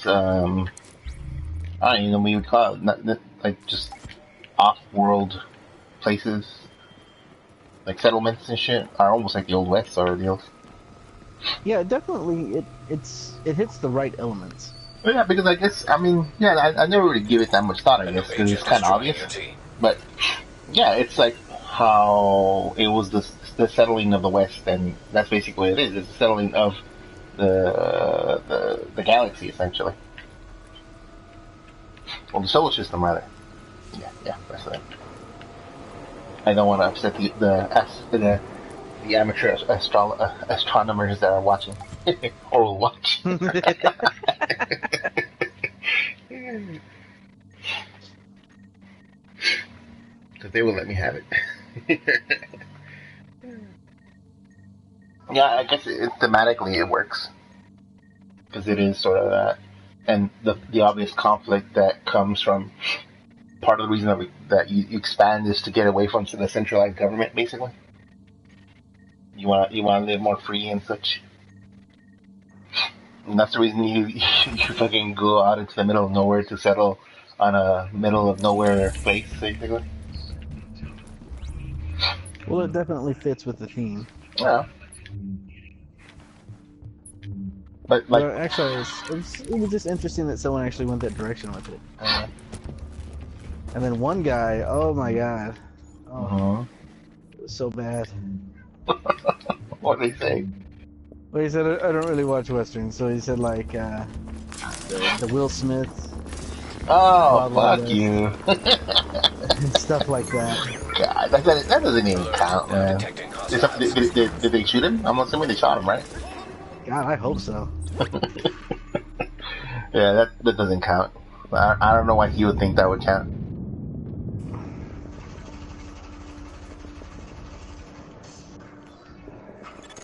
I don't even know what you would call it, not like just off-world places, like settlements and shit, are almost like the Old West or the old. Yeah, definitely. It hits the right elements. Well, yeah, because I guess I mean, yeah, I never really give it that much thought. I A guess new because it's agent is kind of joining obvious, your team. but yeah, it's like how it was the settling of the West, and that's basically what it is. It's the settling of the galaxy, essentially, or the solar system, rather. Yeah, yeah, that's it. I don't want to upset the amateur astronomers that are watching or will watch. Because they will let me have it. Yeah, I guess thematically it works because it is sort of that, and the obvious conflict that comes from part of the reason that you expand is to get away from the centralized government. Basically, you want to live more free and such, and that's the reason you fucking go out into the middle of nowhere to settle on a middle of nowhere place, basically. Well, it definitely fits with the theme. Yeah, but like, But actually, it was just interesting that someone actually went that direction with it. And then one guy, oh my god, oh, uh it was so bad. what do they say? Well, he said I don't really watch westerns, so he said like the Will Smith, Oh, Wild Wild fuck West, you! and stuff like that. God, that doesn't even count, Now man. detecting Did, hostiles. did they shoot him? I'm assuming they shot him, right? God, I hope so. Yeah, that doesn't count. I don't know why he would think that would count.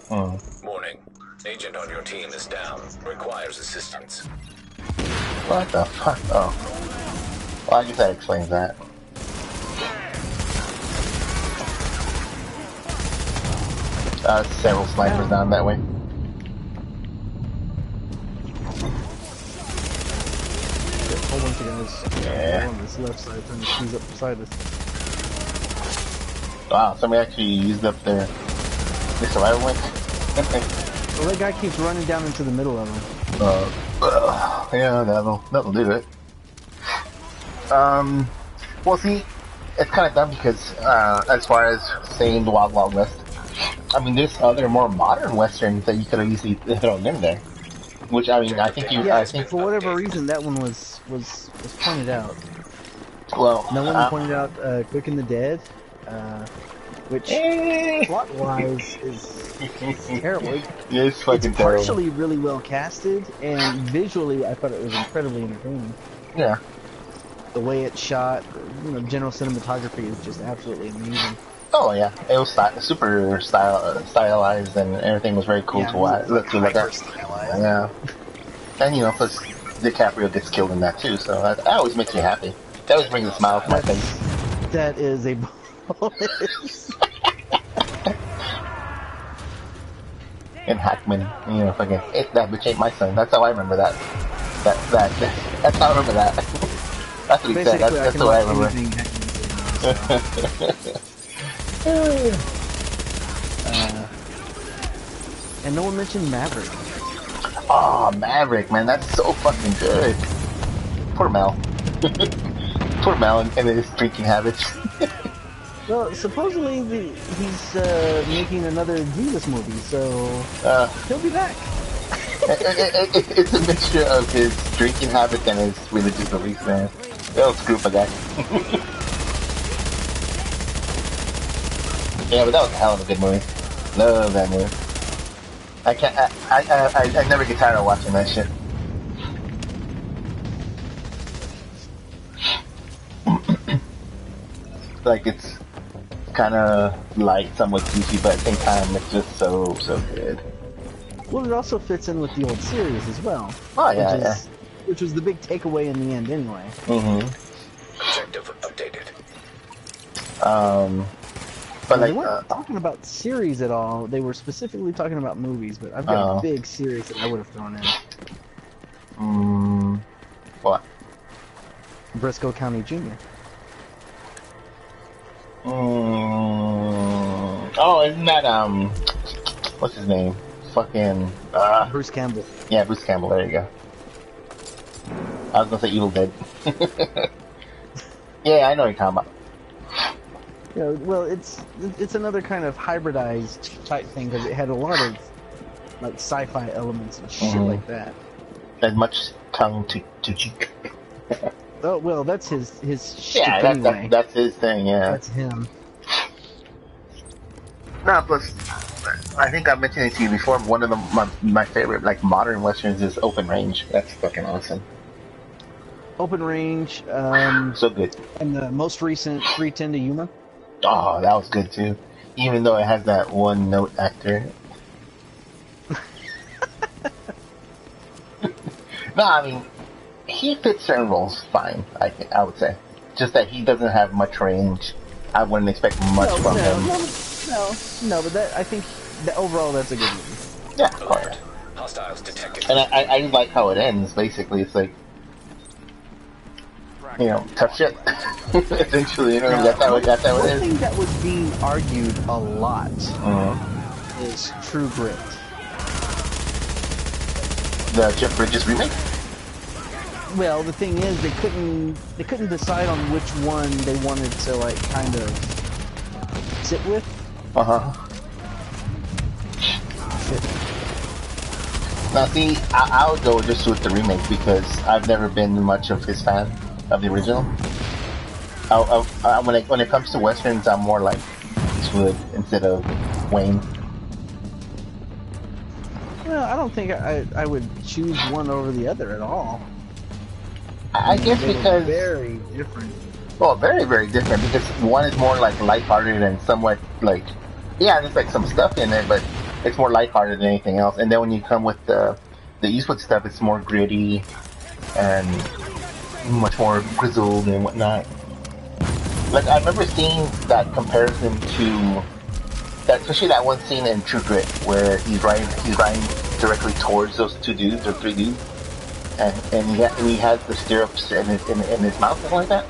Hmm. Warning. Agent on your team is down. Requires assistance. What the fuck? Oh. Well, I guess that explains that. Several snipers down that way. A whole bunch of guys Yeah. on this left side trying to squeeze up beside us. Wow, somebody actually used up their survival link. Well, that guy keeps running down into the middle of them. Yeah, that'll do it. Well, see, it's kind of dumb because as far as saying the Wild Wild West, I mean, there's other more modern westerns that you could have easily thrown in there. Which I mean, Yeah, I think, for whatever reason, that one was pointed out. well, No one pointed out Quick and the Dead, which plot-wise is terrible. Yeah, it's fucking It's terrible. partially really well casted, and visually, I thought it was incredibly entertaining. Yeah. The way it's shot, general cinematography is just absolutely amazing. Oh yeah, it was super stylized, and everything was very cool Yeah, to watch. Look at. stylized. Yeah, and plus DiCaprio gets killed in that too, so that always makes me happy. That always brings a smile to my face. That is a bonus. And Hackman, fucking that bitch ain't my son. That's how I remember that. That's how I remember that. That's what he said. Basically, That's the way I remember. anything Hackman said. And no one mentioned Maverick. Oh, Maverick, man, that's so fucking good. Poor Mel. Poor Mel and his drinking habits. Well, supposedly he's making another Jesus movie, so he'll be back. It's a mixture of his drinking habits and his religious beliefs, man. They'll screw for that. Yeah, but that was a hell of a good movie. Love that movie. I never get tired of watching that shit. Like, it's kind of light, somewhat goofy, but at the same time, it's just so good. Well, it also fits in with the old series as well. Oh, yeah, which was the big takeaway in the end, anyway. Objective updated. But they weren't talking about series at all. They were specifically talking about movies, but I've got a big series that I would have thrown in. What? Briscoe County Jr. Oh, isn't that what's his name? Fucking Bruce Campbell. yeah, Bruce Campbell. There you go. I was gonna say Evil Dead. Yeah, I know what you're talking about. Yeah, well, it's another kind of hybridized type thing because it had a lot of like sci-fi elements and shit like that. As much tongue to cheek. Oh well, that's his shit Yeah, anyway. that's his thing. Yeah. That's him. No, plus, I think I mentioned it to you before. One of my favorite like modern westerns is Open Range. That's fucking awesome. Open Range. So good. And the most recent 310 to Yuma. Oh, that was good too. Even though it has that one note actor. No, I mean, he fits certain roles fine, I would say. Just that he doesn't have much range. I wouldn't expect much from him. No, but that, I think that overall that's a good movie. Yeah, of course. Alert. Hostiles detected. And I like how it ends, basically. It's like, you know, tough shit. Essentially, you know, that's how it One is. thing that was being argued a lot is True Grit. The Jeff Bridges remake? Well, the thing is, they couldn't decide on which one they wanted to like kind of sit with. Now, see, I would go just with the remake because I've never been much of his fan of the original. When it comes to westerns, I'm more like Eastwood instead of Wayne. Well, I don't think I would choose one over the other at all. I guess They were because very different. well, very very different because one is more like lighthearted and somewhat like there's like some stuff in it, but it's more lighthearted than anything else. And then when you come with the Eastwood stuff, it's more gritty and much more grizzled and whatnot. Like I remember seeing that comparison to that, especially that one scene in True Grit where he's riding directly towards those two dudes or three dudes, and he has the stirrups in his mouth, something like that.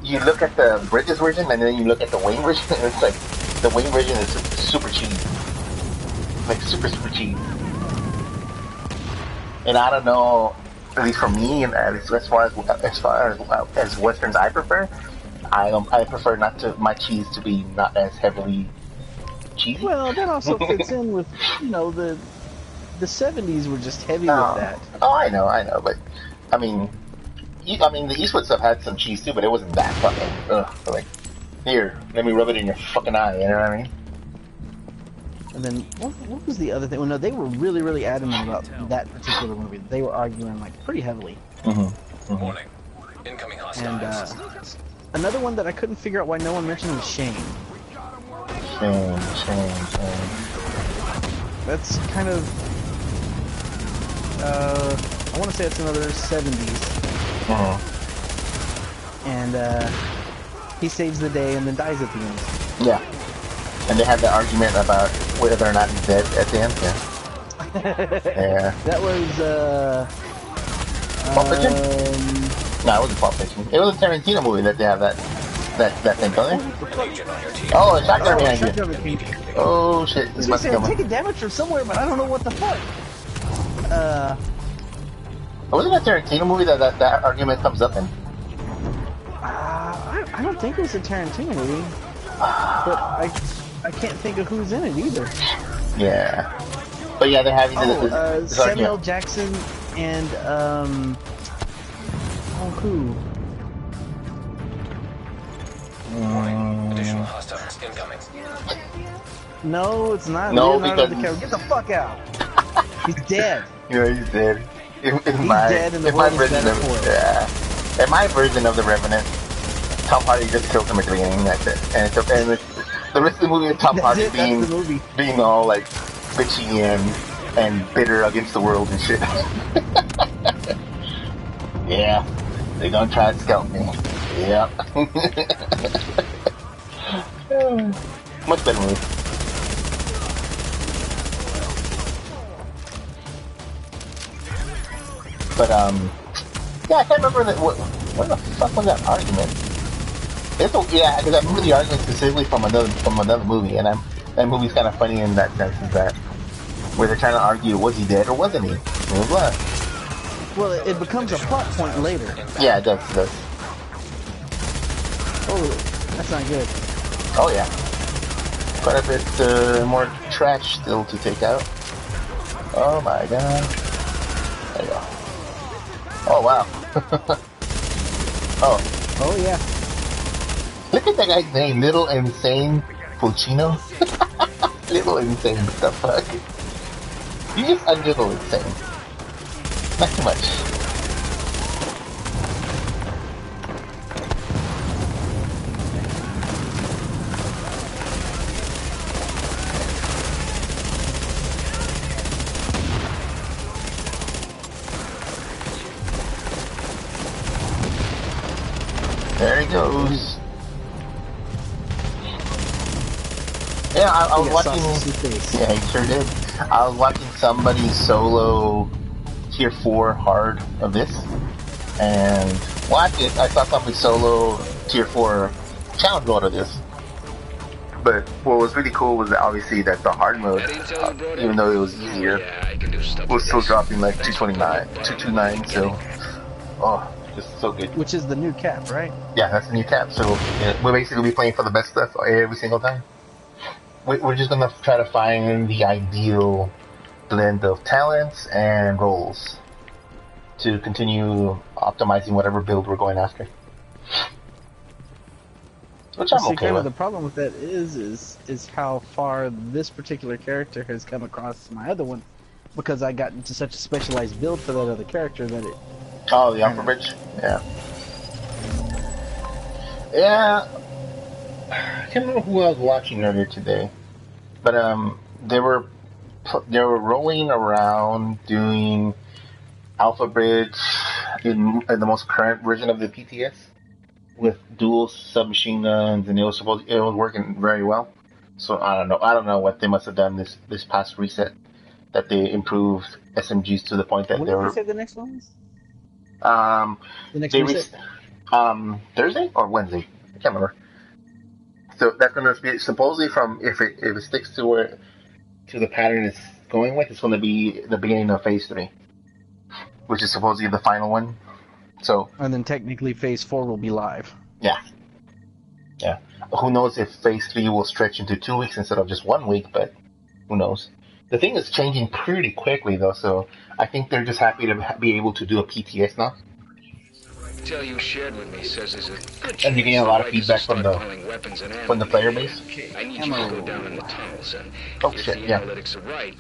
You look at the Bridges version and then you look at the Wayne version, and it's like the Wayne version is super cheap, like super cheap. And I don't know, at least for me, and at least as far as westerns I prefer, I prefer my cheese to be not as heavily cheesy. Well, that also fits in with, you know, the 70s were just heavy with that. Oh, I know, but I mean, the Eastwood stuff had some cheese too, but it wasn't that fucking like, here, let me rub it in your fucking eye, you know what I mean? And then, what was the other thing? Well, no, they were really, really adamant about that particular movie. They were arguing, like, pretty heavily. Warning. Incoming And, hostiles. another one that I couldn't figure out why no one mentioned was Shane. Shame. That's kind of, I want to say it's another 70s. And, he saves the day and then dies at the end. Yeah. And they had the argument about whether or not he's dead at the end. Yeah. Yeah. That was, Pulp Fiction? No, it wasn't Pulp Fiction. It was a Tarantino movie that they have that thing, don't they? An agent on your team. Oh, a shotgun behind you. Shotgun King. Oh shit, I he was must gonna say, I'm come. taking damage from somewhere, but I don't know what the fuck. Wasn't that a Tarantino movie that argument comes up in? I don't think it was a Tarantino movie, but I can't think of who's in it either. Yeah. But yeah, they're having this Samuel argument. Jackson and who? Additional hostiles incoming. No, it's not. No, Leonardo because DiCaprio. Get the fuck out. He's dead. You know, he's dead. In He's my, dead and the in my world is version better of for it. yeah. In my version of The Revenant, Tom Hardy just kills him at the beginning. That's it. And the rest of the movie is Tom That's Hardy it, that's the movie. being all like bitchy and bitter against the world and shit. Yeah, they're gonna try to scalp me. Yep. Much better movie. But yeah, I can't remember that. What the fuck was that argument? Yeah, because I remember the argument specifically from another movie, and that movie's kind of funny in that sense, is that where they're trying to argue, was he dead or wasn't he? Blah, blah, blah. Well, it becomes a plot point later. Yeah, it does. It does. Oh, that's not good. Oh yeah, quite a bit more trash still to take out. Oh my god. There you go. Oh wow. Oh. Oh yeah. Look at that guy's name, Little Insane Pulcino. Little Insane, what the fuck? You're just a little insane. Not too much. There he goes. Yeah, I was watching. Yeah, he sure did. I was watching somebody solo tier 4 hard of this, and I saw somebody solo tier 4 challenge mode of this. But what was really cool was that obviously that the hard mode, even though it was easier, was still dropping like 229. So, oh, just so good. Which is the new cap, right? Yeah, that's the new cap. So yeah, we'll basically be playing for the best stuff every single time. We're just gonna try to find the ideal blend of talents and roles to continue optimizing whatever build we're going after. Which I'm okay with. The problem with that is how far this particular character has come across my other one, because I got into such a specialized build for that other character that it. Oh, the Alpha Bridge? Yeah. Yeah. I can't remember who I was watching earlier today, but they were rolling around doing Alpha Bridge in the most current version of the PTS with dual submachine guns, and it was working very well. So I don't know what they must have done this past reset that they improved SMGs to the point that what they did were. you say the next one is? The next reset? Thursday or Wednesday? I can't remember. So that's going to be supposedly from if it sticks to the pattern it's going with, it's going to be the beginning of Phase 3, which is supposedly the final one. So. And then technically Phase 4 will be live. Yeah. Yeah. Who knows if Phase 3 will stretch into 2 weeks instead of just 1 week? But who knows? The thing is changing pretty quickly though, so I think they're just happy to be able to do a PTS now. Tell you shared with me says there's a good and you're getting a lot of feedback from the player base. I need you to go down in the tunnels and if the analytics are right,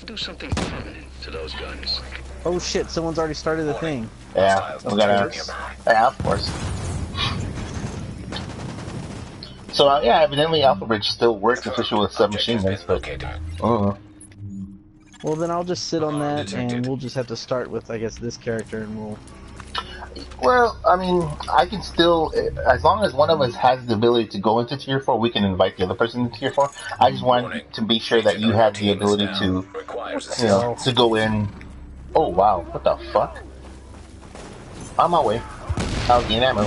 do something permanent to those guns. Oh shit! Someone's already started the thing. Yeah, we gotta. Yeah, of course. So yeah, evidently Alpha Bridge still works officially with submachine guns, but. Well, then I'll just sit on that, and we'll just have to start with, I guess, this character, and we'll. Well, I mean, I can still, as long as one of us has the ability to go into Tier 4, we can invite the other person into Tier 4. I just want to be sure that you have the ability to, to go in. Oh, wow. What the fuck? On my way. I'll gain ammo.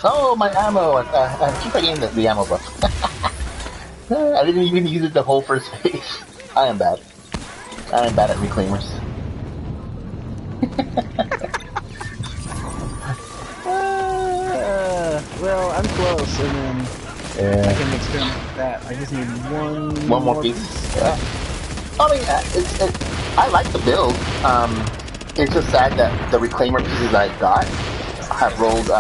Oh, my ammo! I keep forgetting the ammo buff. I didn't even use it the whole first phase. I am bad. I am bad at reclaimers. Well, I'm close, and then I can experiment with that. I just need one more piece. Yeah. I mean, I like the build. It's just sad that the reclaimer pieces I got have rolled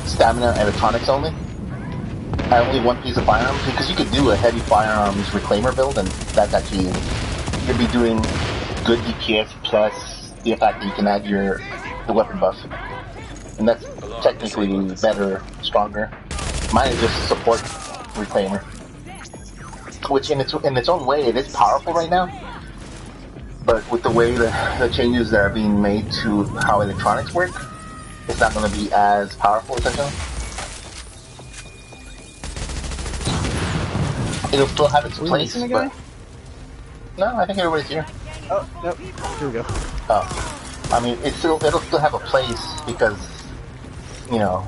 stamina and electronics only. I have only one piece of firearms, because you could do a heavy firearms reclaimer build, and that's actually, you'd be doing good DPS plus the fact that you can add the weapon buff. And that's technically better, stronger. Mine is just a support reclaimer. Which in its own way, it is powerful right now. But with the way the changes that are being made to how electronics work, it's not going to be as powerful, essentially. It'll still have its place, but... No, I think everybody's here. Oh, nope. Here we go. Oh, I mean, it'll still have a place because you know,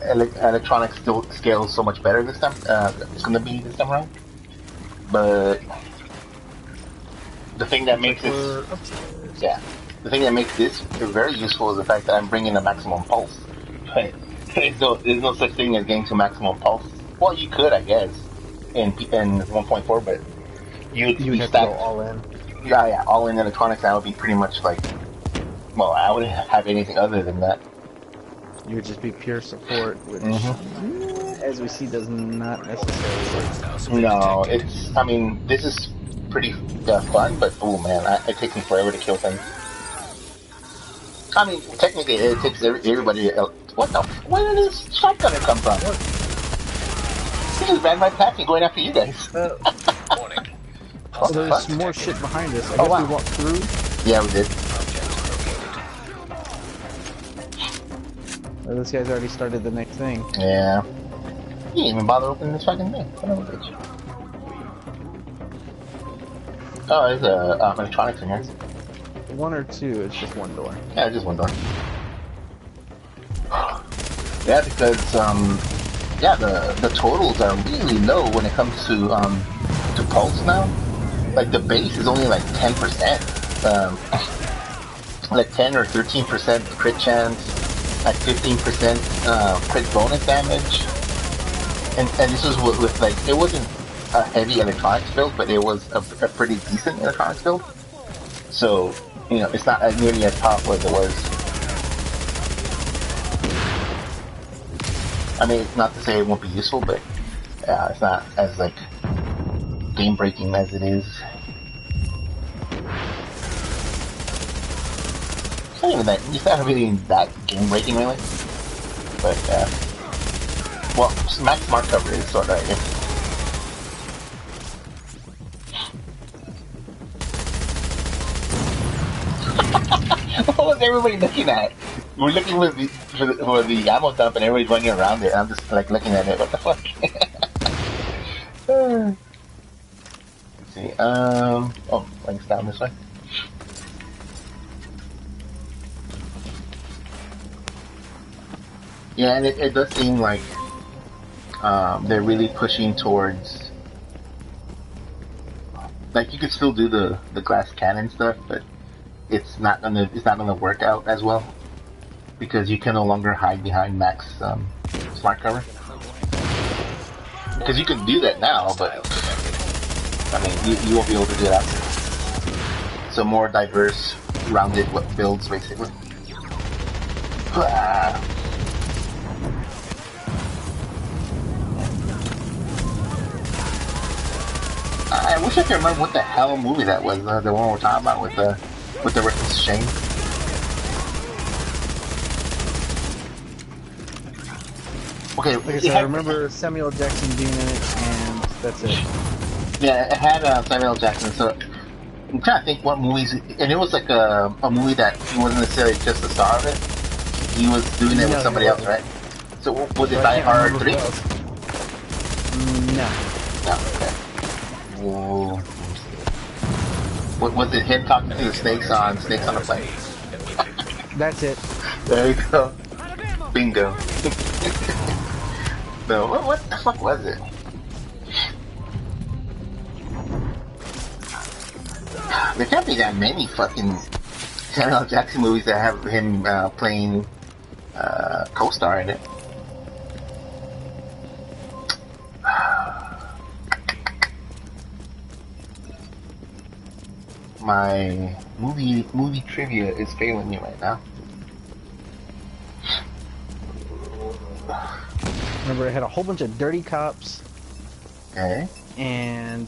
electronics still scales so much better this time. It's gonna be this time around. But the thing that makes this, yeah, the thing that makes this very useful is the fact that I'm bringing a maximum pulse. Right? There's no such thing as getting to maximum pulse. Well, you could, I guess, in 1.4, but you'd have to go all in. Yeah, all in electronics. That would be pretty much like, well, I wouldn't have anything other than that. You would just be pure support, which, as we see, does not necessarily work. No, I mean, this is pretty fun, but oh man, it takes me forever to kill things. I mean, technically, it takes everybody. What the? Where did this shotgunner come from? He just ran right past me, going after you guys. Warning. Oh, there's more shit behind us. I guess we walked through. Yeah, we did. Well, this guy's already started the next thing. Yeah. He didn't even bother opening this fucking thing. Oh, there's electronics in here. One or two, it's just one door. Yeah, just one door. Yeah, because the totals are really low when it comes to pulse now. Like the base is only like 10%, like 10 or 13% crit chance, like 15% crit bonus damage, and this was with like, it wasn't a heavy electronics build, but it was a pretty decent electronics build. So you know, it's not as nearly as powerful as it was. I mean, not to say it won't be useful, but it's not as like game breaking as it is. It's not even that. It's not really that game breaking, really. But well, max smart cover is sort of. I guess. What was everybody looking at? We're looking for the ammo dump and everybody's running around it. I'm just like looking at it. What the fuck? Let's see. Oh, links down this way. Yeah, and it does seem like they're really pushing towards. Like you could still do the glass cannon stuff, but it's not gonna work out as well because you can no longer hide behind max smart cover. Because you can do that now, but I mean you won't be able to do that. So more diverse, rounded builds basically. I wish I could remember what the hell movie that was. The one we're talking about with the reference Shane. Okay, like I said, I remember Samuel Jackson being in it, and that's it. Yeah, it had Samuel Jackson. So I'm trying to think what movies, and it was like a movie that he wasn't necessarily just the star of it. He was doing it with somebody else, right? So was it Die Hard 3? No. No. Okay. Whoa. What was it? Him talking to the snakes on a plane. That's it. There you go. Bingo. No, what the fuck was it? There can't be that many fucking Samuel Jackson movies that have him playing co-star in it. My movie trivia is failing me right now. Remember, it had a whole bunch of dirty cops. Okay. And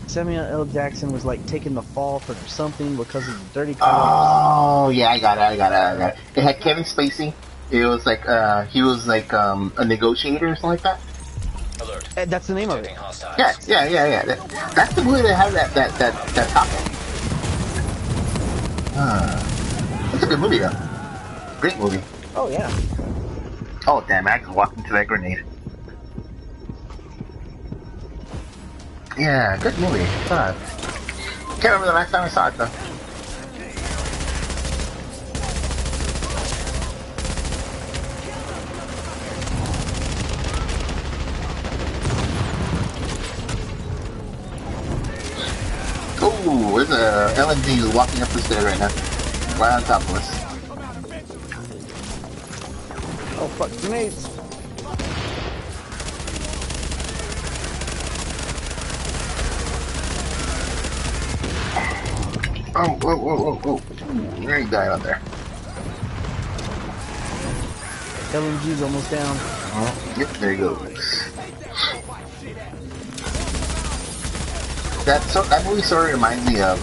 Samuel L. Jackson was like taking the fall for something because of the dirty cops. Oh yeah, I got it. It had Kevin Spacey. It was like he was like a negotiator or something like that. Alert. That's the name of it. Yeah. That's the movie that has that topic. It's a good movie though. Great movie. Oh yeah. Oh damn! I just walked into that grenade. Yeah, good movie. God. Can't remember the last time I saw it though. Oh, there's a LMG walking up the stairs right now. Right on top of us. Oh fuck, grenades! Oh, whoa, whoa, whoa, whoa. There he died out there. LMG's almost down. Yep, there he goes. That movie sort of reminds me of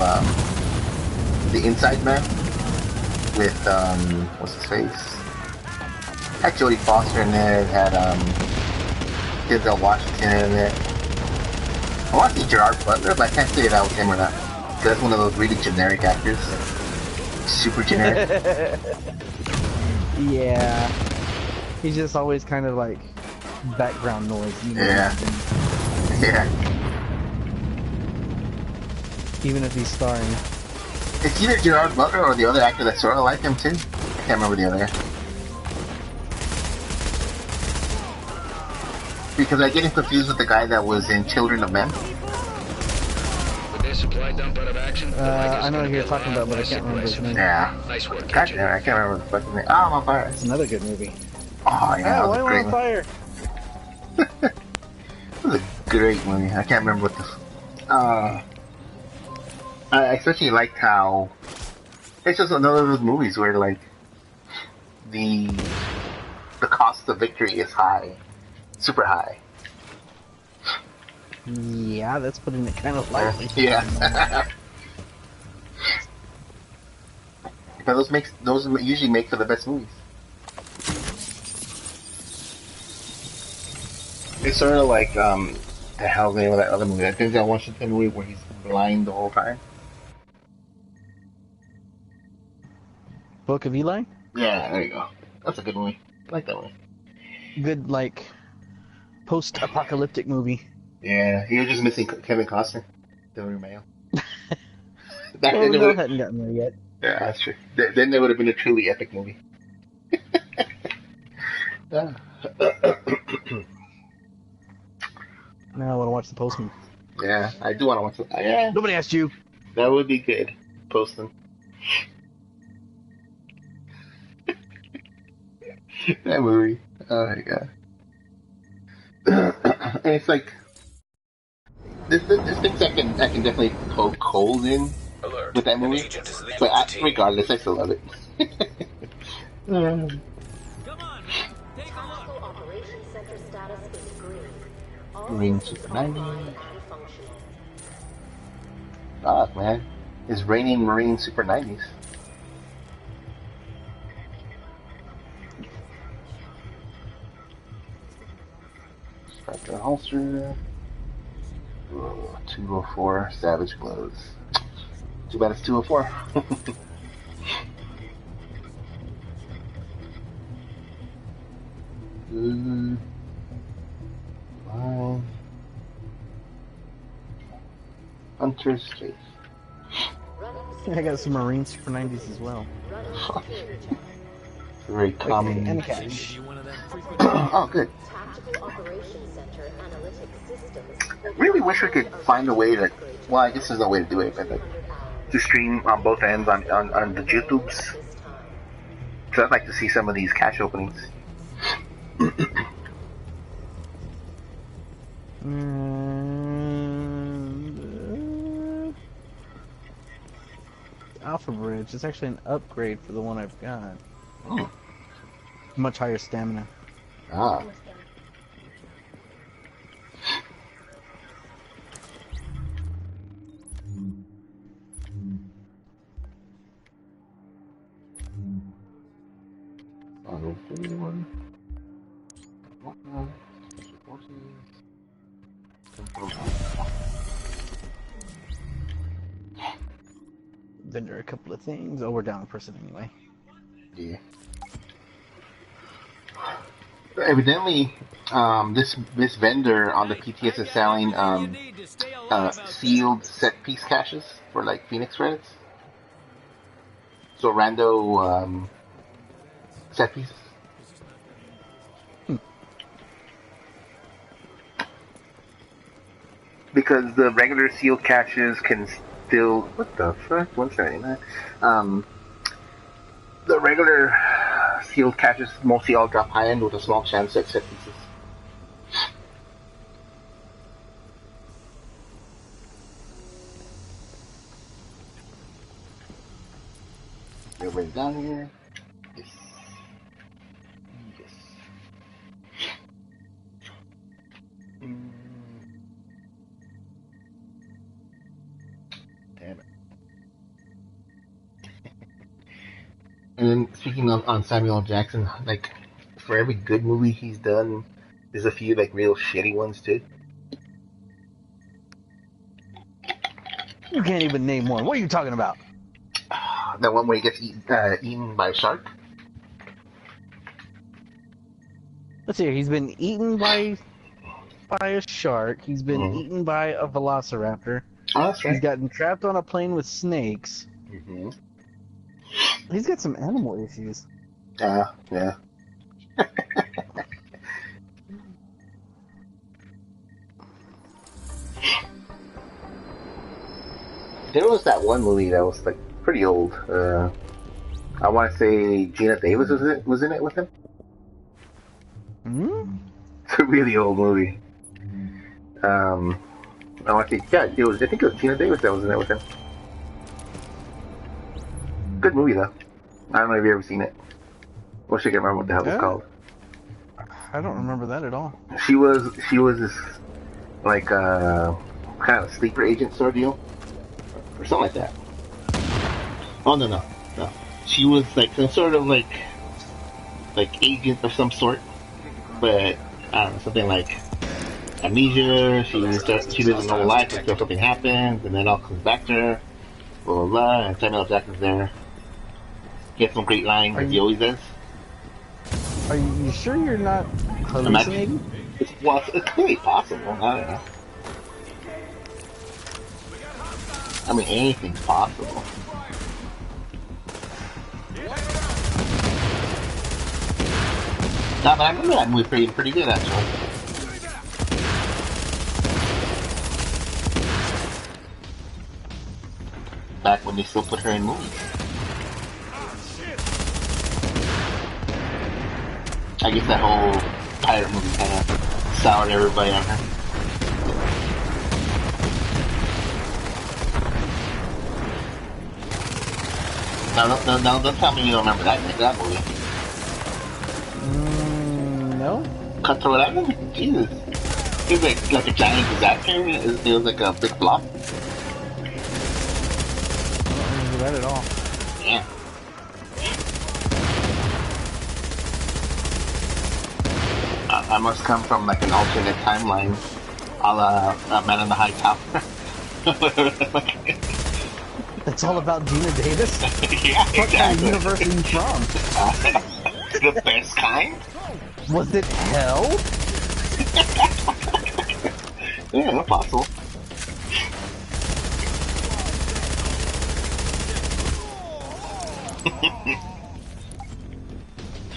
The Inside Man with what's his face? Had Jodie Foster in there. It had Denzel Washington in there. I want to see Gerard Butler, but I can't say if that was him or not. That's one of those really generic actors. Super generic. Yeah. He's just always kind of like background noise. Yeah. Yeah. Even if he's starring. It's either Gerard Butler or the other actor that's sort of like him too. I can't remember the other guy. Because I get him confused with the guy that was in Children of Men. With their supply dump out of action, I know who you're talking about, but I can't remember his name. Yeah. Nice work, God damn, I can't remember the fucking name. Oh, I'm on fire. It's another good movie. Oh, yeah, Oh, that was a why great am I on fire? It was a great movie. I can't remember what the... I especially liked how... It's just another of those movies where, like, the cost of victory is high. Super high. Yeah, that's putting it kind of lightly. Yeah. Because those usually make for the best movies. It's sort of like, the hell's the name of that other movie? That Denzel Washington movie where he's blind the whole time. Book of Eli? Yeah, there you go. That's a good movie. I like that one. Good, like, post-apocalyptic movie. Yeah, he was just missing Kevin Costner. Delivering mail. Well, Mel hadn't gotten there yet. Yeah, that's true. Then there would have been a truly epic movie. Yeah. Now I want to watch The Postman. Yeah, I do want to watch it. Yeah, Nobody asked you. that would be good. Postman. That movie. Oh my god. And it's like there's things I can definitely poke holes in Alert. with that movie, but regardless, I still love it. Come on, take a look. Operations Center status is green. All Green Super 90. Fuck, man. It's raining Marine Super 90s. Striker holster. Ooh, 204 Savage Glows. Too bad it's 204. Fine. Hunter's Chase. I got some Marine Super 90s as well. Very common. And cash. Oh, good. Tactical Operations Center analytic systems. I really wish we could find a way to. Well, I guess there's no way to do it, but like, to stream on both ends on the YouTubes. So I'd like to see some of these cache openings. Alpha Bridge is actually an upgrade for the one I've got. Oh. Much higher stamina. Ah. Then there are a couple of things. Oh, we're down a person anyway. Yeah. Evidently, this vendor on the PTS is selling sealed set piece caches for like Phoenix credits. So rando set pieces. Because the regular sealed caches can still... What the fuck? 179. The regular sealed caches mostly all drop high end with a small chance at set pieces. Everybody down here. Yes. Yes. Damn it. And then speaking of on Samuel L. Jackson, like for every good movie he's done, there's a few like real shitty ones too. You can't even name one. What are you talking about? That one where he gets eaten by a shark. Let's see. He's been eaten by a shark. He's been eaten by a velociraptor. Oh, that's right. He's gotten trapped on a plane with snakes. Mm-hmm. He's got some animal issues. Yeah. There was that one movie that was like pretty old. I want to say Gina Davis was in it with him. Hmm? It's a really old movie. I want to say, yeah, I think it was Gina Davis that was in it with him. Good movie though. I don't know if you've ever seen it. Wish I could remember what the hell it's called. I don't remember that at all. She was this like kind of sleeper agent sort of deal, or something like that. Oh no. She was like some sort of like agent of some sort, but I don't know, something like amnesia. She lives a normal life until something happens, and then it all comes back to her. Blah blah blah. And Samuel L. Jackson's there. He has some great lines, as he always does. Are you sure you're not hallucinating? It's clearly possible. I don't know. I mean, anything's possible. Nah, but I remember that movie pretty good, actually. Back when they still put her in movies. I guess that whole pirate movie kind of soured everybody on her. No, don't tell me you don't remember that movie. No. Cutthroat Island? Jesus. It was like a giant disaster. It was like a big flop. I don't remember that at all. Yeah. I must come from like an alternate timeline, a la Man in the High Tower. It's all about Gina Davis? Yeah, What kind of universe are you from? The best kind? Was it hell? Yeah, no possible.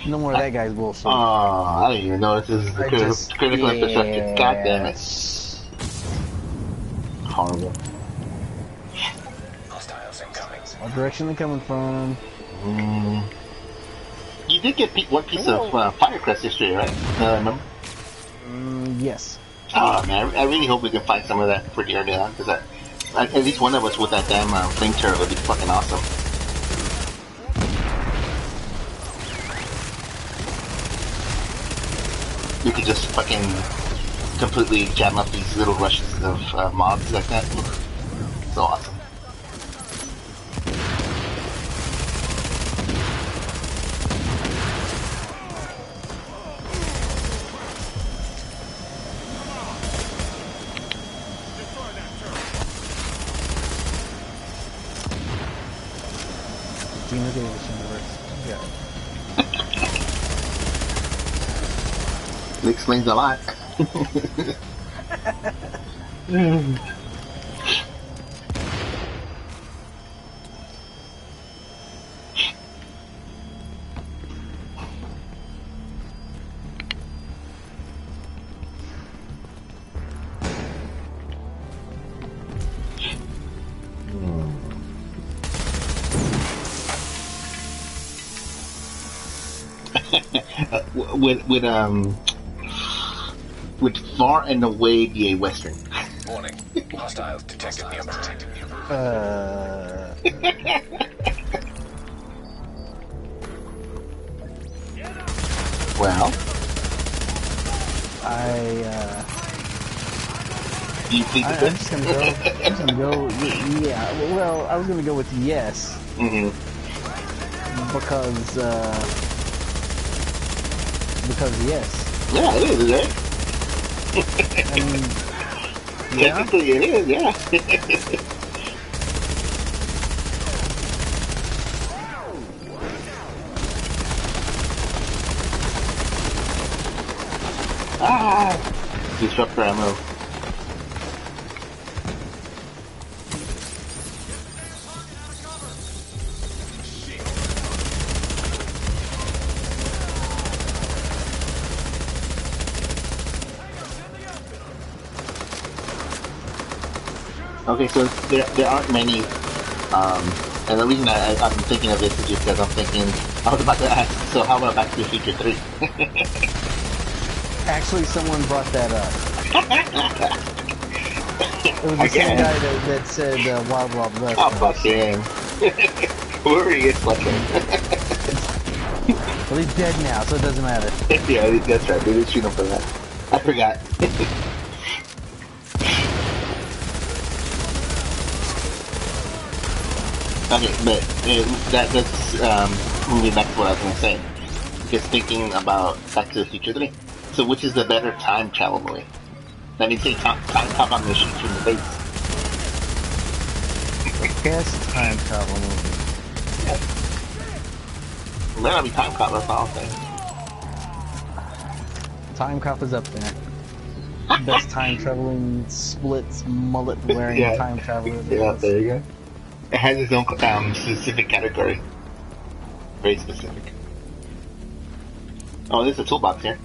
No more of that guy's bullshit. Oh, I didn't even know this is the critical infrastructure. God damn it. Horrible. What direction are they coming from? You did get one piece of Firecrest history, right? Remember? Yes. Oh man, I really hope we can find some of that pretty early on, because at least one of us with that damn flame turret would be fucking awesome. You could just fucking completely jam up these little rushes of mobs like that. So awesome. Gina Davis universe. Yeah. It explains a lot. would far and away be a Western. Warning. Hostiles detected nearby. Well, do you think I'm just gonna go. I'm just gonna go. Yeah. Well, I was gonna go with yes. Mm-hmm. Because yes. Yeah, it is, right? I mean, yeah. Technically, it is. Yeah. Disruptor ammo. Okay, so there aren't many, and the reason I'm thinking of this is just because I was about to ask, so how about Back to the Future 3? Actually, someone brought that up. It was the same guy that said Wild Wild West. Oh, fuck him. Whoever he is, fuck him. Well, he's dead now, so it doesn't matter. Yeah, that's right, they did shoot him for that. I forgot. Okay, but that's moving back to what I was going to say. Just thinking about Back to the Future 3. So which is the better time travel movie? Let me say time cop on the shoot you in the face. Best time travel movie. Yeah. That'll be Time Cop, that's all I'm saying. Time Cop is up there. Best time traveling, splits, mullet wearing time traveler. Yeah, there you go. It has its own specific category. Very specific. Oh, there's a toolbox here.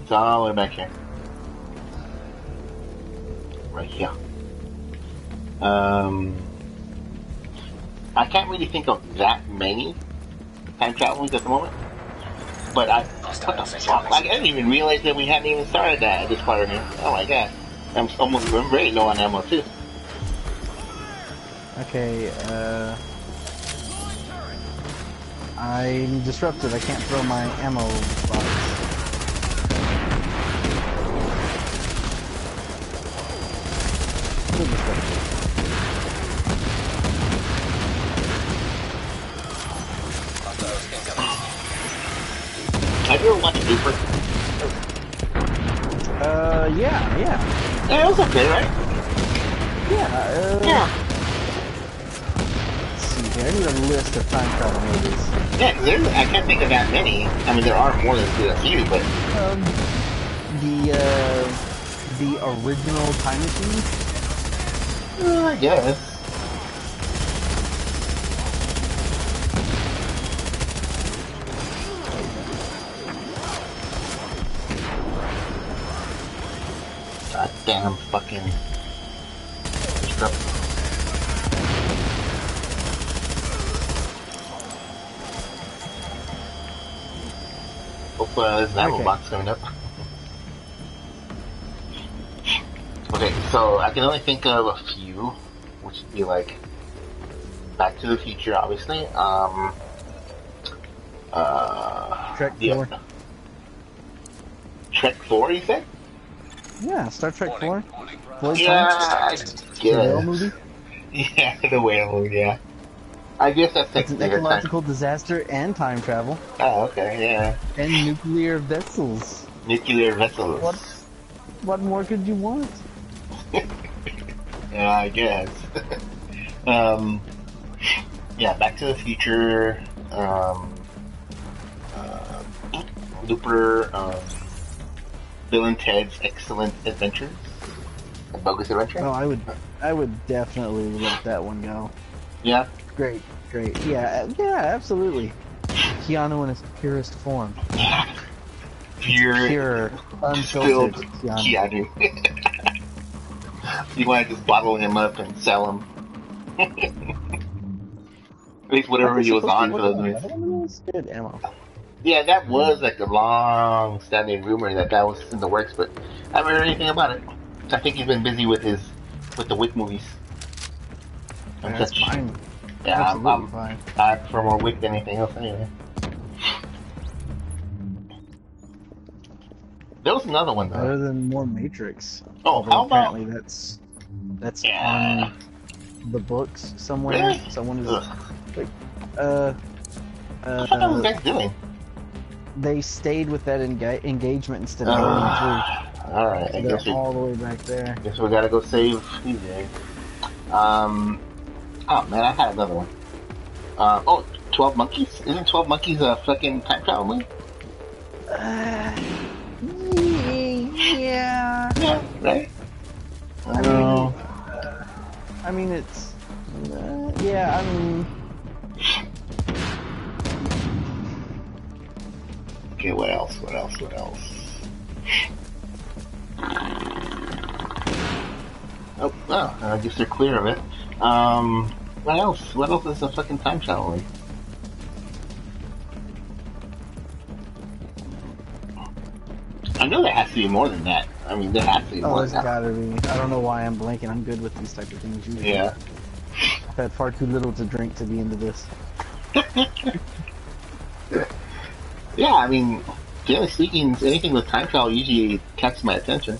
It's all the way back here. Right here. I can't really think of that many time travelers at the moment. But what the fuck? I didn't even realize that we hadn't even started this part here. Oh my god. I'm very low on ammo too. Okay, I'm disrupted. I can't throw my ammo box. Still disrupted. Have you ever watched Looper? Yeah. Yeah, it was okay, right? Yeah, let's see here. I need a list of time travel movies. Yeah, because I can't think of that many. I mean, there are more than a few, but... The original Time Machine? I guess. God damn fucking... Hopefully there's an ammo box coming up. Okay, so I can only think of a few, which would be like Back to the Future, obviously. Trek 4. Trek 4, you said? Yeah, Star Trek 4. Yeah, I guess. The whale movie? Yeah, the whale movie, yeah. I guess that's It's an ecological disaster and time travel. Oh, okay, yeah. And nuclear vessels. Nuclear vessels. What more could you want? Yeah, I guess. Yeah, Back to the Future, Looper, Bill and Ted's Excellent Adventures, Bogus Adventure. Oh, I would definitely let that one go. Yeah. Great. Yeah, absolutely. Keanu in his purest form. Pure, unfiltered Keanu. You want to just bottle him up and sell him. At least whatever he was on for those movies. Good ammo. Yeah, that was like a long-standing rumor that was in the works, but I haven't heard anything about it. I think he's been busy with the Wick movies. And That's such. fine. Yeah, Absolutely fine. I prefer more Wick than anything else anyway. There was another one though. Better than more Matrix. Oh, Although how about? apparently that's Yeah. on the books somewhere. Really? Someone is Ugh. like, What are those guys doing? they stayed with that engagement instead of going through. All right, I They're guess we all the way back there. guess we gotta go save TJ. Oh man, I had another one. 12 Monkeys? Isn't 12 Monkeys a fucking time travel movie? Yeah. Yeah, right? I mean, it's yeah. I mean, okay, what else? What else? Oh, I guess they're clear of it. What else? What else is a fucking time travel movie? I know there has to be more than that. I mean, there has to be more there's than that. gotta be. I don't know why I'm blanking. I'm good with these type of things usually. Yeah. I've had far too little to drink to be into this. Yeah, I mean, generally speaking, anything with time travel usually catches my attention.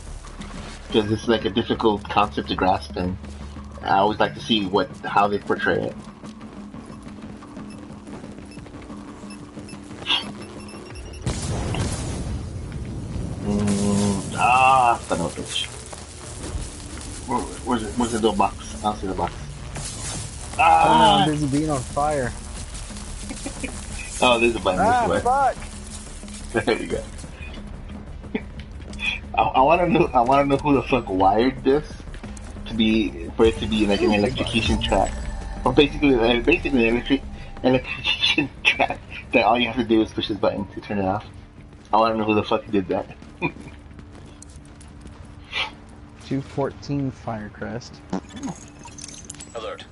Because it's like a difficult concept to grasp, and I always like to see how they portray it. Son of a bitch. Where's the door box? I don't see the box. I'm busy being on fire. Oh, there's a button this way. Fuck! There you go. I want to know who the fuck wired this for it to be like an electrocution track, or basically an electrocution track that all you have to do is push this button to turn it off. I want to know who the fuck did that. 214 Firecrest. Alert.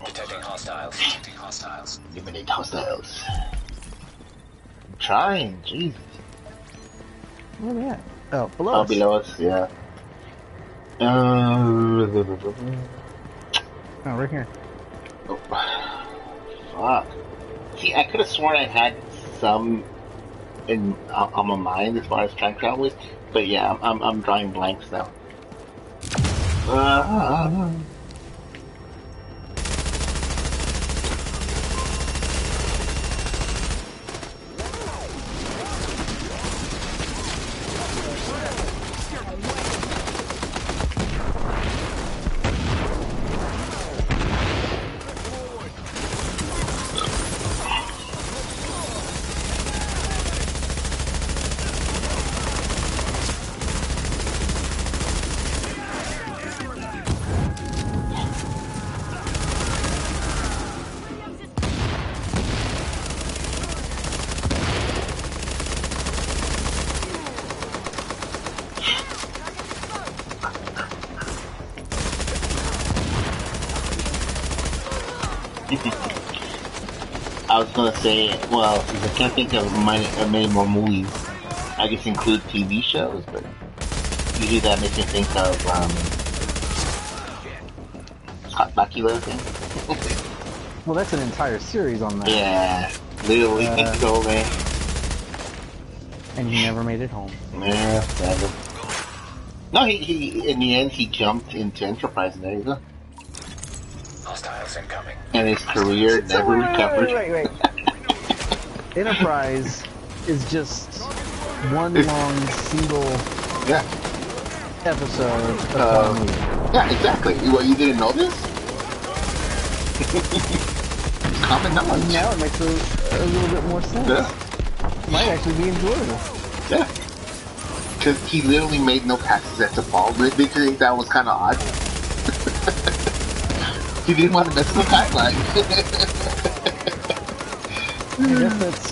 Detecting hostiles. Eliminate hostiles. I'm trying, Jesus. Where are we at? Oh, below Oh, us. below us, yeah. Oh, right here. Oh, fuck. See, I could have sworn I had some on my mind as far as time travel is, but yeah, I'm drawing blanks now. I was gonna say, well, since I can't think of many more movies, I guess include TV shows, but usually that makes me think of Hot Bakula thing. Well, that's an entire series on that. Yeah, literally, so man. And he never made it home. Yeah, sadly. No, he in the end he jumped into Enterprise, and there you go. Hostiles incoming. And his career never recovered. Wait. Enterprise is just one long single Yeah. episode of the movie. Yeah, exactly. Well, you didn't know this? Common knowledge. Now it makes a little bit more sense. Yeah. Might actually be enjoyable. Yeah. Because he literally made no passes at the ball. Did you think that was kind of odd? He didn't want to mess with the timeline. I guess that's...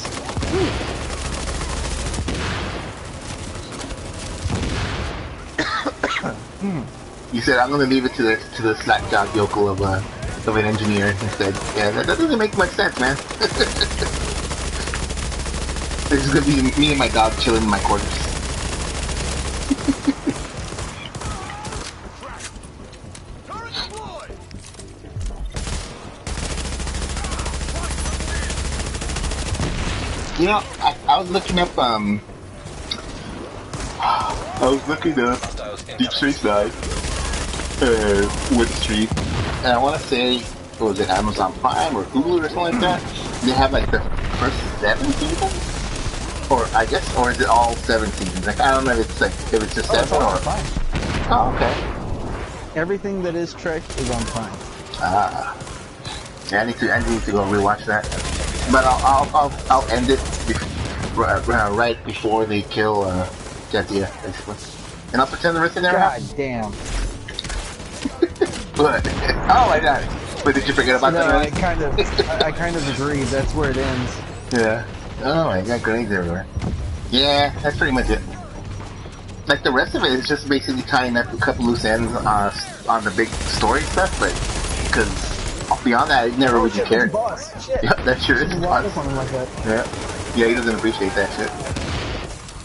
You said I'm gonna leave it to the slack job yokel of of an engineer instead. Yeah, that doesn't make much sense, man. This is gonna be me and my dog chilling in my quarters. You know, I was looking up, Deep Space Nine, with Street, and I want to say, what was it, Amazon Prime or Hulu or something like that? They have like the first 7 seasons? Or I guess, or is it all 7 seasons? Like, I don't know if it's like, if it's just 7 or... Prime. Oh, okay. Everything that is Trek is on Prime. Ah. Yeah, I need to go rewatch that. But I'll end it right before they kill Jadzia, basically, and I'll pretend the rest of their God damn. But oh my god! But did you forget about that? I kind of agree. That's where it ends. Yeah. Oh my god, grenades everywhere. Yeah, that's pretty much it. Like the rest of it is just basically tying up a couple loose ends on the big story stuff, but because. Beyond that, I never really cared. Yeah, that sure is boss. Like that. Yeah, he doesn't appreciate that shit.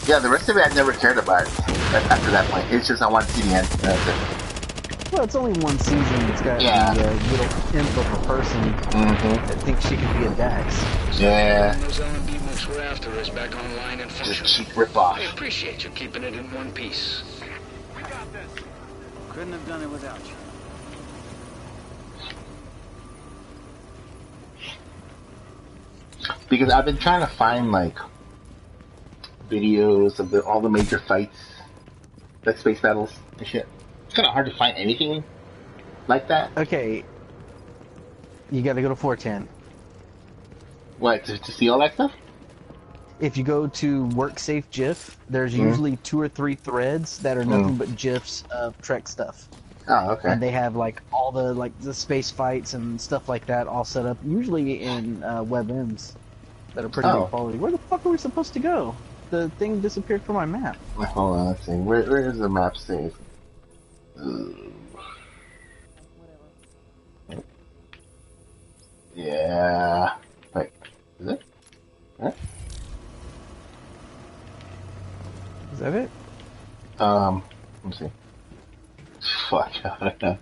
Yeah, the rest of it I never cared about after that point. It's just I want to see the end. That's it. Well, it's only one season. It's got the little imp of a person that thinks she can be a Dax. Yeah. Those LMB mooks we're after is back online and functional. Just cheap rip-off. I appreciate you keeping it in one piece. We got this. Couldn't have done it without you. Because I've been trying to find like videos of all the major fights, like space battles and shit. It's kind of hard to find anything like that. Okay, you got to go to 4chan. What, to see all that stuff? If you go to WorkSafe GIF, there's usually 2 or 3 threads that are nothing but GIFs of Trek stuff. Oh, okay. And they have like all the space fights and stuff like that all set up, usually in WebMs that are pretty good quality. Where the fuck are we supposed to go? The thing disappeared from my map. Hold on, let's see. Where is the map save? Yeah. Wait, is it? Huh? Is that it? Let me see. Fuck, I don't know.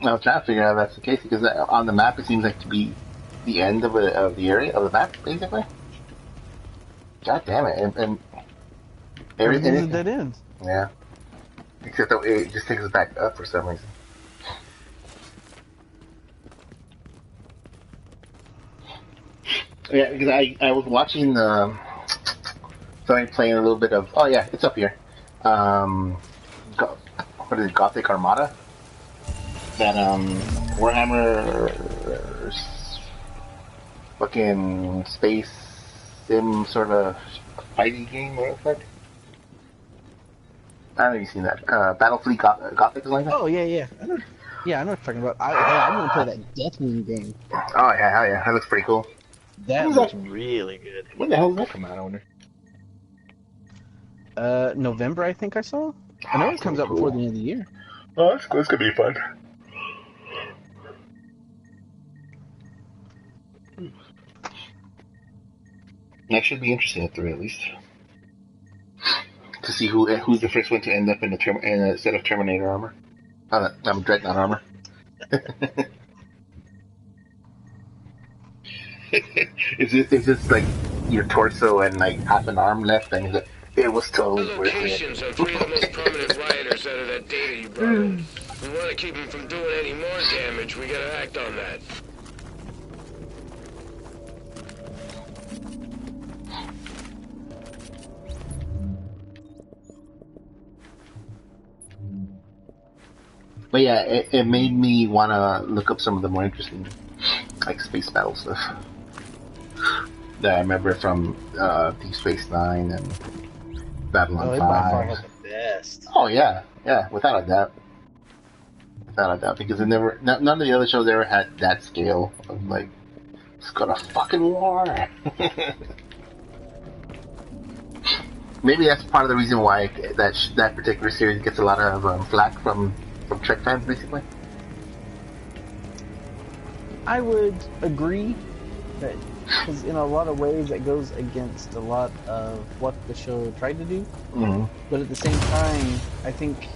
I was trying to figure out if that's the case because on the map it seems like to be the end of the area of the map, basically. God damn it! And everything is dead end. Yeah. Except that it just takes us back up for some reason. Yeah, because I was watching somebody playing a little bit of. Oh yeah, it's up here. What is it, Gothic Armada? That Warhammer fucking space sim sort of fighting game, what the fuck? I don't know if you've seen that. Battlefleet Gothic or like that? Oh yeah. I know what you're talking about. I want to play that Deathwing game. Oh yeah, hell yeah, that looks pretty cool. That looks really good. When the hell did that come out, I wonder? November, I think I saw. I know it comes out before the end of the year. Oh, that's cool. It's gonna be fun. That should be interesting at 3 at least. To see who's the first one to end up in a set of Terminator armor. Dreadnought armor. Is this like your torso and like half an arm left, and it was totally The worth it. locations of 3 of the most prominent rioters out of that data you brought in. We want to keep them from doing any more damage. We gotta act on that. But yeah, it made me want to look up some of the more interesting, like, space battle stuff that I remember from Deep Space Nine and Babylon 5. By far has the best. Oh yeah, without a doubt, because none of the other shows ever had that scale of like, let's go to fucking war. Maybe that's part of the reason why that particular series gets a lot of flack from Trek fans, basically. I would agree that, because in a lot of ways that goes against a lot of what the show tried to do. But at the same time, I think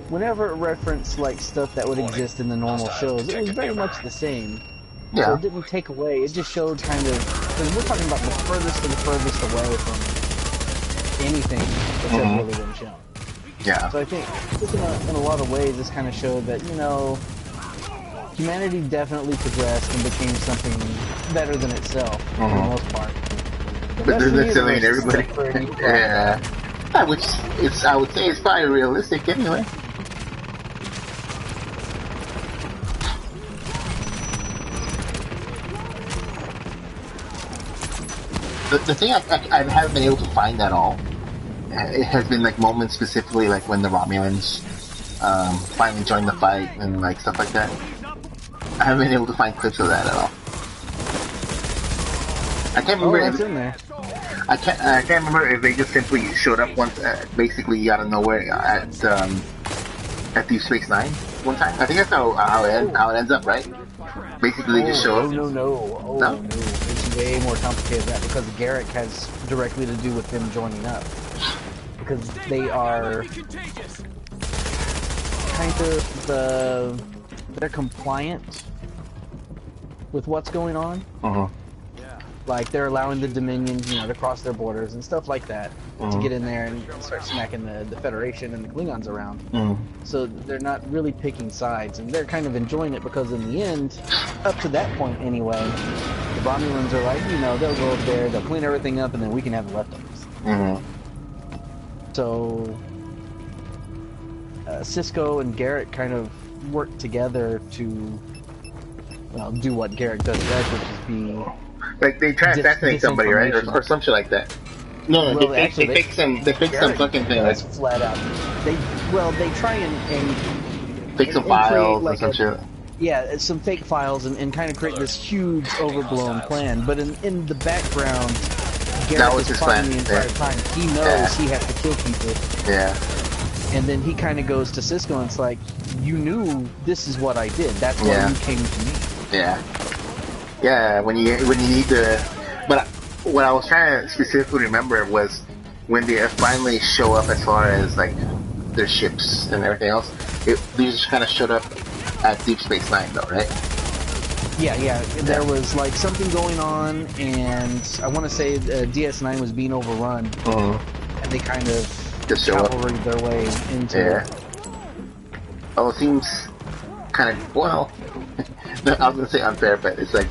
whenever it referenced like stuff that would exist in the normal shows, it was very much the same. Yeah. So it didn't take away. It just showed kind of, because we're talking about the furthest away from anything that's ever really been shown. Yeah. So I think in a lot of ways, this kind of showed that, you know, humanity definitely progressed and became something better than itself for the most part. But there's a silly in everybody. Yeah. Which I would say it's probably realistic anyway. The thing I haven't been able to find at all, it has been like moments specifically like when the Romulans finally joined the fight and like stuff like that. I haven't been able to find clips of that at all. I can't remember. It's in there. I can't remember if they just simply showed up once, basically out of nowhere at Deep Space Nine one time. I think that's how it ends up, right? Basically, they just show up. No. It's way more complicated than that, because Garrick has directly to do with them joining up. Because they are kind of they're compliant with what's going on. Like, they're allowing the Dominions, you know, to cross their borders and stuff like that, to get in there and start smacking the Federation and the Klingons around. So they're not really picking sides, and they're kind of enjoying it, because in the end, up to that point anyway, the Romulans are like, you know, they'll go up there, they'll clean everything up, and then we can have the leftovers. So Sisko and Garrick kind of work together to, well, do what Garrick does best, which is be... Like, they try to assassinate somebody, right? Or some shit like that. No, well, they fix some fucking thing. That's flat out. They try and fake some files like or some shit. Yeah, some fake files and kind of create this huge overblown plan. But in the background, Garrick is plotting the entire time. He knows he has to kill people. Yeah. And then he kind of goes to Sisko and it's like, you knew this is what I did. That's why you came to me. Yeah. Yeah, when you need to... But what I was trying to specifically remember was when they finally show up as far as, like, their ships and everything else, they just kind of showed up at Deep Space Nine, though, right? Yeah. There was, like, something going on, and I want to say DS9 was being overrun, and they kind of cavalried their way into it. Oh, it seems kind of... Well... I was gonna say unfair, but it's like,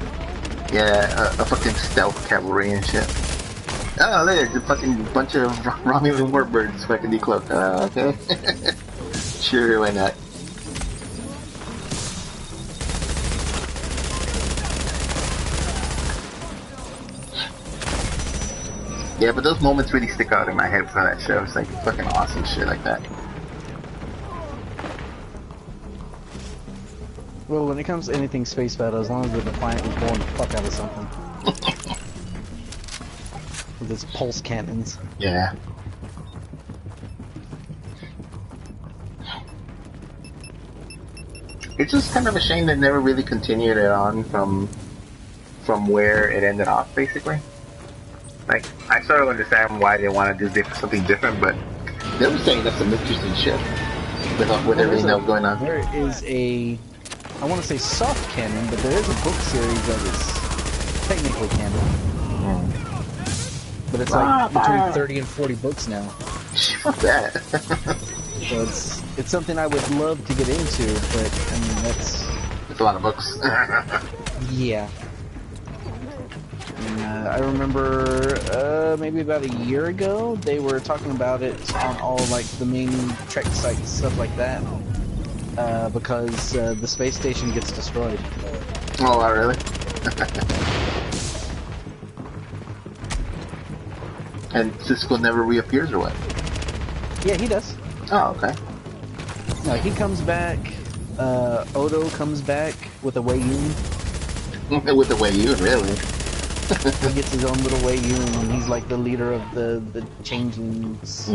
a fucking stealth cavalry and shit. Oh, there's a fucking bunch of Romulan warbirds fucking decloaked. Oh, okay. Sure, why not? Yeah, but those moments really stick out in my head for that show. It's like fucking awesome shit like that. Well, when it comes to anything space battle, as long as the Defiant was blowing the fuck out of something. With its pulse cannons. Yeah. It's just kind of a shame they never really continued it on from where it ended off, basically. Like, I sort of understand why they want to do something different, but they were saying that's some interesting shit with everything that was going on. There is I want to say soft canon, but there is a book series that is technically canon. But it's like between 30 and 40 books now. Fuck that. So it's something I would love to get into, but I mean it's a lot of books. Yeah. And, I remember maybe about a year ago they were talking about it on all like the main Trek sites, stuff like that. Because the space station gets destroyed. Oh, really? And Sisko never reappears, or what? Yeah, he does. Oh, okay. No, he comes back. Odo comes back with a Weyoun. With a Weyoun, really? He gets his own little Weyoun, and he's like the leader of the changelings.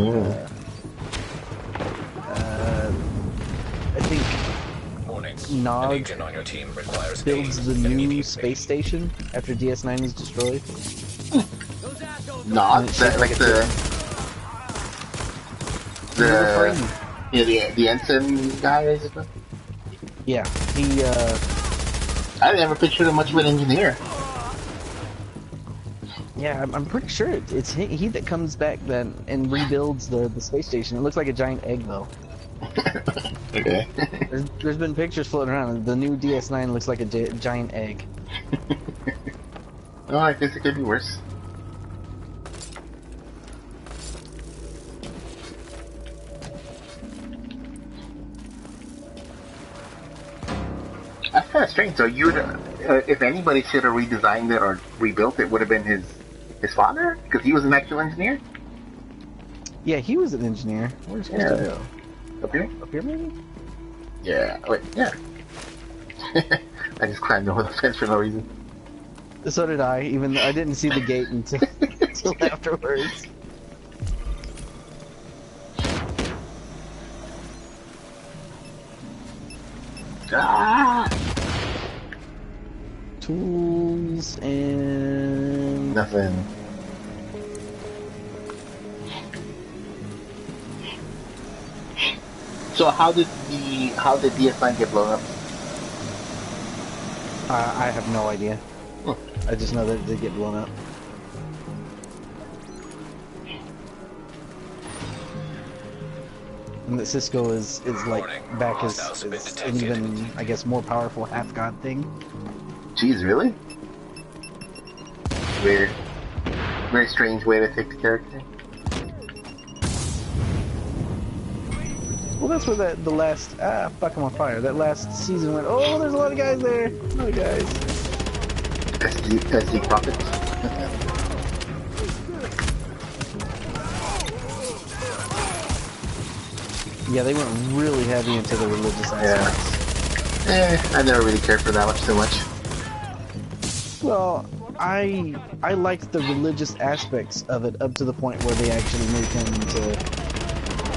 I think Nog builds the new space station after DS9 is destroyed. Nog? Like the ensign guy, is it? Yeah, he, I never pictured him much of an engineer. Yeah, I'm pretty sure it's he that comes back then and rebuilds the space station. It looks like a giant egg, though. Okay. There's been pictures floating around. The new DS9 looks like a giant egg. Oh, I guess it could be worse. That's kind of strange. So if anybody should have redesigned it or rebuilt it, would have been his father, because he was an actual engineer. Yeah, he was an engineer. Where's he supposed to go? Up here? Up here, maybe? Yeah. Wait. Yeah. I just climbed over the fence for no reason. So did I. Even though I didn't see the gate until afterwards. Ah! Tools and nothing. So how did DS9 get blown up? I have no idea. I just know that it did get blown up. And that Cisco is like back as an even, I guess, more powerful half-god thing. Jeez, really? Weird. Very strange way to take the character. Well, that's where the last fuck, I'm on fire. That last season went. Oh, there's a lot of guys there. A lot of guys. SD Prophets. Yeah, they went really heavy into the religious aspects. Yeah. I never really cared for that much too much. Well, I liked the religious aspects of it up to the point where they actually made him into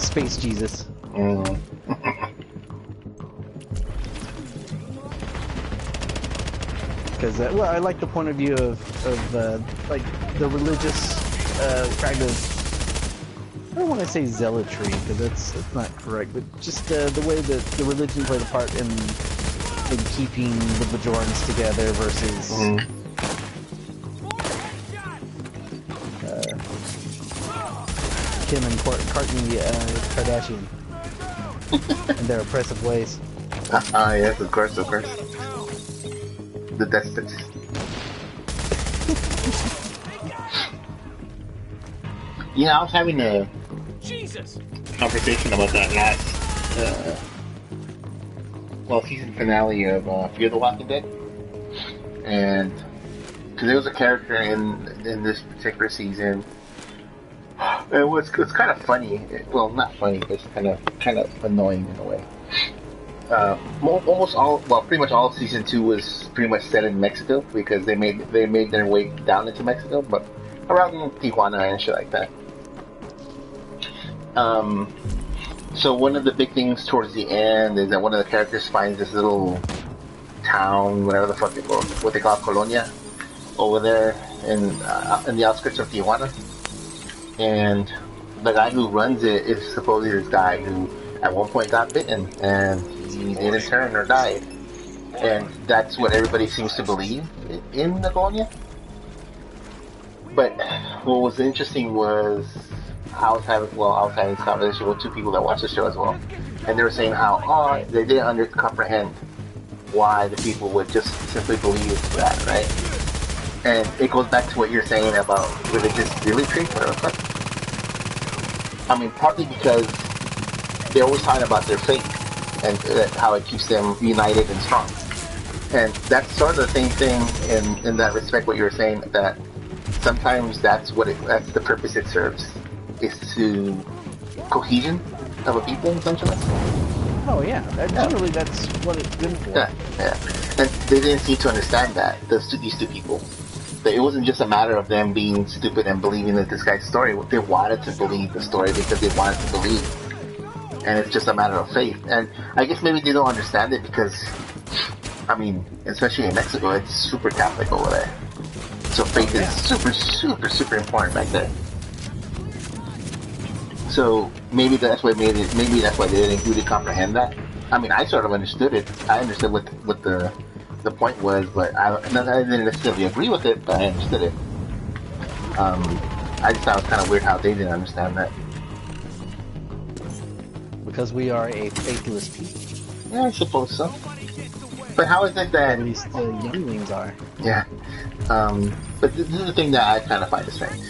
Space Jesus. Because well, I like the point of view of like the religious kind of, I don't want to say zealotry because that's not correct, but just the way that the religion played a part in keeping the Bajorans together versus Kim and Kourtney Kardashian and their oppressive ways. Yes, of course. The despots. I was having a conversation about that last, season finale of Fear the Walking Dead, and because there was a character in this particular season. It's kind of funny. Well, not funny, but it's kind of annoying in a way. Pretty much all of season 2 was pretty much set in Mexico because they made their way down into Mexico, but around Tijuana and shit like that. So one of the big things towards the end is that one of the characters finds this little town, whatever the fuck what they call Colonia, over there in the outskirts of Tijuana. And the guy who runs it is supposedly this guy who at one point got bitten and he didn't turn or died. And that's what everybody seems to believe in the Colonia. But what was interesting was I was having this conversation with two people that watch the show as well. And they were saying how they didn't comprehend why the people would just simply believe that, right? And it goes back to what you're saying about religious zealotry, whatever the fuck. I mean, partly because they're always talking about their faith and how it keeps them united and strong. And that's sort of the same thing in that respect, what you were saying, that sometimes that's the purpose it serves, is to cohesion of a people, essentially. Oh yeah, generally that's what it's good for. Yeah. And they didn't seem to understand that, these two people. That it wasn't just a matter of them being stupid and believing that this guy's story. They wanted to believe the story because they wanted to believe. and it's just a matter of faith. And I guess maybe they don't understand it because, I mean, especially in Mexico, it's super Catholic over there. So faith is super important back there. So maybe that's why they didn't really comprehend that. I mean, I sort of understood it. I understood what the point was, but I didn't necessarily agree with it, but I understood it. I just thought it was kind of weird how they didn't understand that. Because we are a faithless people. Yeah, I suppose so. But how is it that... At least the younglings are. Yeah. But this is the thing that I kind of find strange.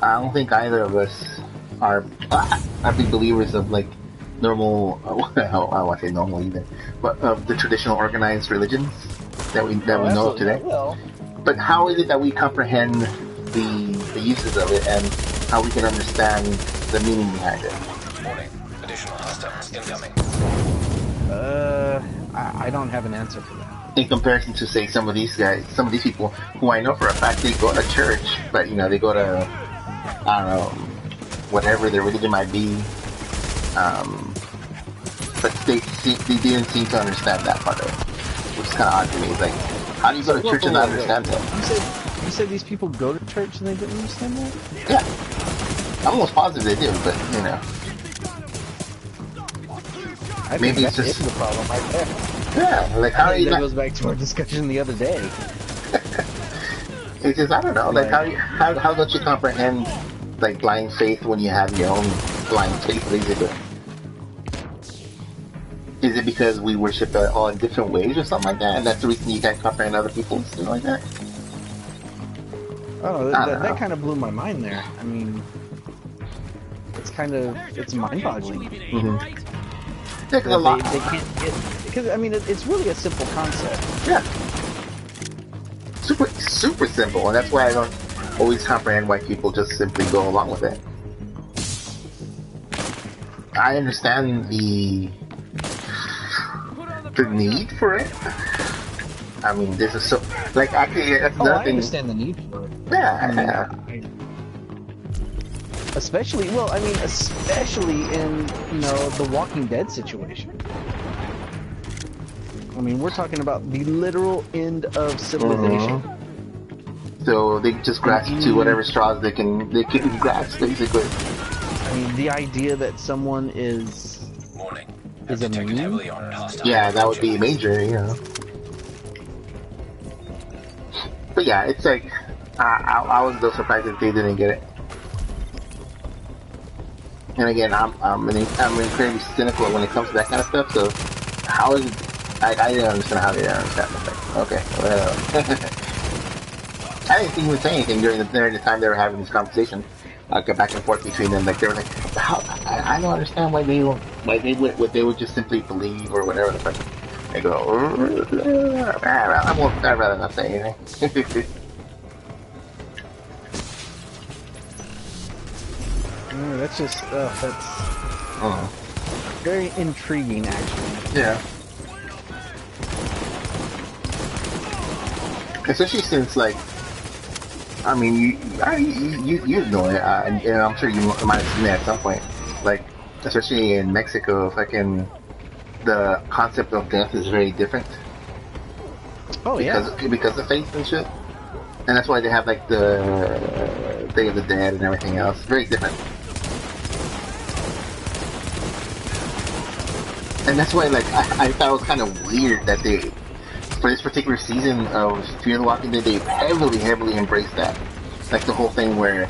I don't think either of us are big believers of, like, normal... I won't say normal either. But of the traditional organized religions that we know of today. But how is it that we comprehend the uses of it and how we can understand the meaning behind it? Warning. Additional hostiles incoming. I don't have an answer for that. In comparison to, say, some of these people who I know for a fact they go to church, but, you know, they go to, I don't know, whatever their religion might be, but they didn't seem to understand that part of it, which is kind of odd to me. It's like, how do you go to church and not understand that? You said these people go to church and they didn't understand that? Yeah. I'm almost positive they do, but, you know. I think maybe it's just the problem right there. Yeah, like how that goes back to our discussion the other day. It's just, I don't know, like how don't you comprehend like blind faith when you have your own blind faith, basically? Is it because we worship all in different ways or something like that, and that's the reason you can't comprehend other people's, something like that? Oh, that kind of blew my mind there. I mean, it's mind-boggling. Mm-hmm. Yeah, they can't get, because I mean it's really a simple concept. Yeah, super simple, and that's why I don't always comprehend why people just simply go along with it. I understand the need for it. I mean, this is so like actually that's another thing. I understand the need for it. Yeah. Especially in, you know, the Walking Dead situation. I mean, we're talking about the literal end of civilization. Mm-hmm. So they just grasp to whatever straws they can grasp, basically. I mean, the idea that someone is immune? Yeah, that would be major, you know. But yeah, it's like I was a little surprised that they didn't get it. And again, I'm incredibly cynical when it comes to that kind of stuff. So how is it? I didn't understand how they didn't understand. Like, okay, well, I didn't even say anything during the time they were having this conversation. Go back and forth between them. Like they were like, how? I don't understand why they would just simply believe or whatever the fuck. They go, I'd rather not say anything. That's just very intriguing, actually. Yeah. Especially since, like, I mean, you know it, and I'm sure you might have seen it at some point. Like, especially in Mexico, fucking the concept of death is very different. Oh yeah. Because of faith and shit, and that's why they have like the Day of the Dead and everything else. Very different. And that's why, like, I thought it was kind of weird that they, for this particular season of Fear the Walking Dead, they heavily embraced that. Like, the whole thing where,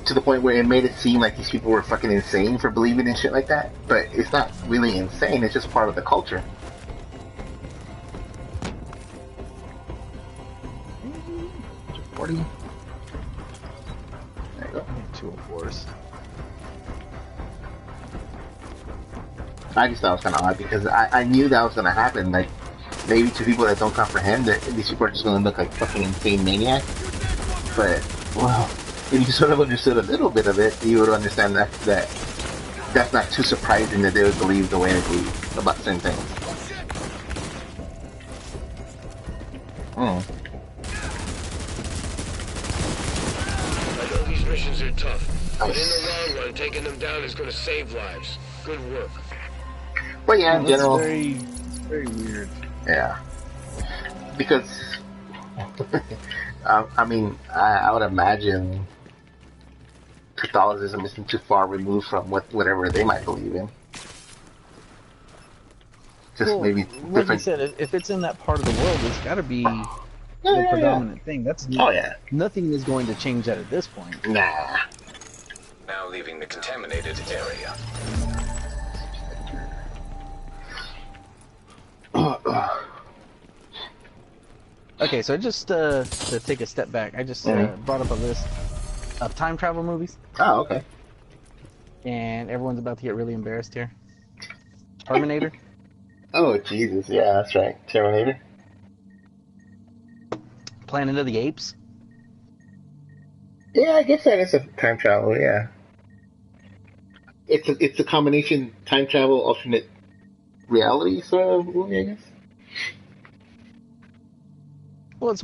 to the point where it made it seem like these people were fucking insane for believing in shit like that. But it's not really insane, it's just part of the culture. There you go. 204s. I just thought it was kind of odd because I knew that was going to happen. Like, maybe to people that don't comprehend that these people are just going to look like fucking insane maniacs. But, well, if you sort of understood a little bit of it, you would understand that that's not too surprising that they would believe the way they believe about certain things. I know these missions are tough, but in the long run, taking them down is going to save lives. couldn't work. But yeah, in general, very weird. Yeah, because I mean, I would imagine Catholicism isn't too far removed from whatever they might believe in. Just maybe different. Like you said, if it's in that part of the world, it's got to be the predominant thing. That's nothing is going to change that at this point. Nah. Now leaving the contaminated area. Okay, so just to take a step back, I just brought up a list of time travel movies. Oh, okay. And everyone's about to get really embarrassed here. Terminator. Oh, Jesus. Yeah, that's right. Terminator. Planet of the Apes. Yeah, I guess that is a time travel, yeah. It's a combination time travel, alternate reality sort of movie, I guess. Well, it's